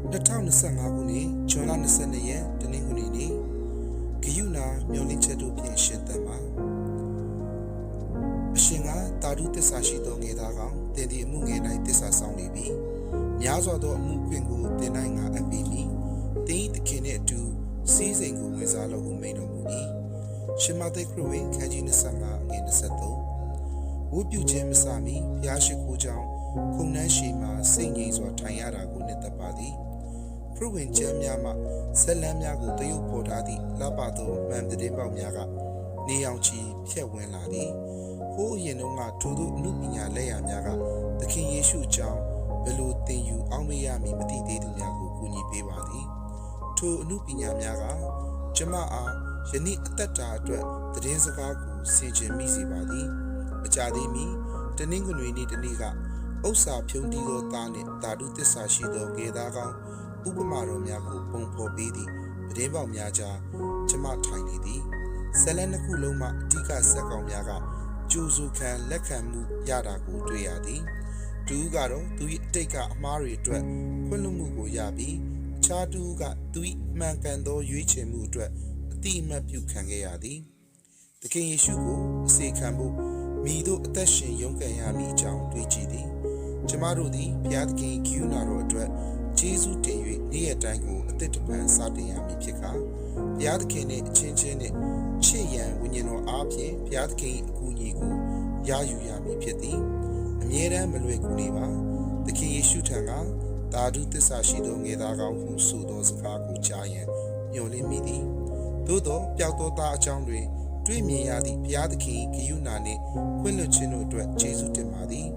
2025 ခုနှစ်ဇွန်လ22ရက်တနင်္ဂနွေနေ့ဂယုနာမျော်လင့်ချက်တို့ဖြင့်ရှင်သန်ပါအရှင်ကတာဓုသစ္စာရှိသောငယ်သားကောင်တင်ဒီအမှုငယ်၌သစ္စာဆောင်နေပြီများစွာသောအမှုခွင့်ကိုတင်နိုင်ငါအပ်ပြီးပြီတင်းသခင်နှင့်အတူစီးစိမ်ကိုဝင်စားလို့ဟုမိန်တော်မူ၏ရှင်မသက်ခရစ်ဝင်ခန်းကြီး25ငယ်23ဝတ်ပြုခြင်းမစမီဘုရားရှိခိုးကြောင်းခုံနှန်းရှိမှစိတ်ငြိမ်စွာထိုင်ရတာကိုနှစ်သက်ပါသည်ခရစ်ဝင်ကျမ်းများမှဇက်လန်းများကိုတရုပ်ပေါ်ထားသည့်လှပသောမှန်သတင်းပေါက်များကနေအောင်ချီဖြက်ဝင်လာသည်ဟိုးအရင်တုန်းကထိုသို့အမှုပညာလက်ရာများကသခင်ယေရှုအကြောင်းဘယ်လိုသင်ယူအောင်မရမည်မသိသေးသူများကိုကူညီပေးပါသည်ထိုအမှုပညာများကကျမအားယနေ့အသက်တာအတွက်သတင်းစကားကိုဆင်ခြင်မိစေပါသည်မကြသေးမီတနင်္ဂနွေနေ့တနေ့ကဥစ္စာဖြုံးတီးသောသားနှင့်ဓာတုသစ္စာရှိသောငယ်သားကောင်းဥပမာတော်များကိုပုံဖော်ပေးသည့်သတင်းပေါက်များကြားကျမထိုင်နေသည်ဇက်လက်နှစ်ခုလုံးမှအဓိကဇက်ကောင်များကကျူစုခံလက်ခံမှုရတာကိုတွေ့ရသည်တူကတော့သူ၏အတိတ်ကအမှားတွေအတွက်ခွင့်လွှတ်မှုကိုရပြီးအခြားတူကသူ၏မှန်ကန်သောရွေးချယ်မှုအတွက်အတိအမှတ်ပြုခံခဲ့ရသည်သခင်ယေရှုကိုအစေခံဖို့မိတို့အသက်ရှင်ရုန်းကန်ရမည်အကြောင်းတွေးကြည့်သည်ကျမတို့သည်ဘုရားသခင်ဂရုဏာတော်အတွက်ကျေးဇူးတင်၍နေ့ရက်တိုင်းကိုအသက်တပံစတင်ရမည်ဖြစ်ကာဘုရားသခင်နှင့်အချင်းချင်းနှင့်ချစ်ရန်ဝိညာဉ်တော်အားဖြင့်ဘုရားသခင်အကူအညီကိုရယူရမည်ဖြစ်သည်အမြဲတမ်းမလွယ်ကူနေပါသခင်ယေရှုထံကသာဓုသစ္စာရှိသောငယ်သားကောင်းဟုဆိုသောစကားကိုကြားရန်မျှော်လင့်မိသည်သို့သောပျောက်သောသားအကြောင်းတွင်တွေ့မြင်ရသည့်ဘုရားသခင်ဂရုဏာနှင့်ခွင့်လွှတ်ခြင်းတို့အတွက်ကျေးဇူးတင်ပါသည်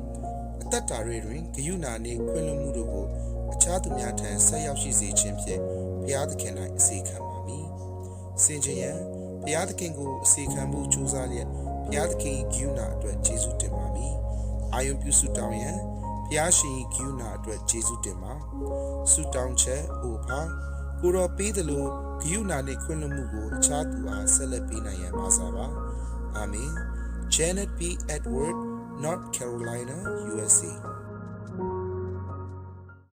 အသက်တာတွင်ဂရုဏာနှင့်ခွင့်လွှတ်မှုတို့ကိုအခြားသူများထံဆက်ရောက်ရှိစေခြင်းဖြင့်ဘုရားသခင်၌အစေခံပါမည်စင်ကြယ်ရန်ဘုရားသခင်ကိုအစေခံဖို့ကြိုးစားလျက်ဘုရားသခင်ဂရုဏာအတွက်ကျေးဇူးတင်ပါမည်အာယုံပြုဆုတောင်းရန်ဘုရားရှင်ဂရုဏာအတွက်ကျေးဇူးတင်ပါဆုတောင်းချက်အိုဖာကိုတော်ပေးသလိုဂရုဏာနှင့်ခွင့်လွှတ်မှုကိုအခြားသူအားဆက်လက်ပေးနိုင်ရန်ပါစားပါအာမင် Janet P. Edward North Carolina USA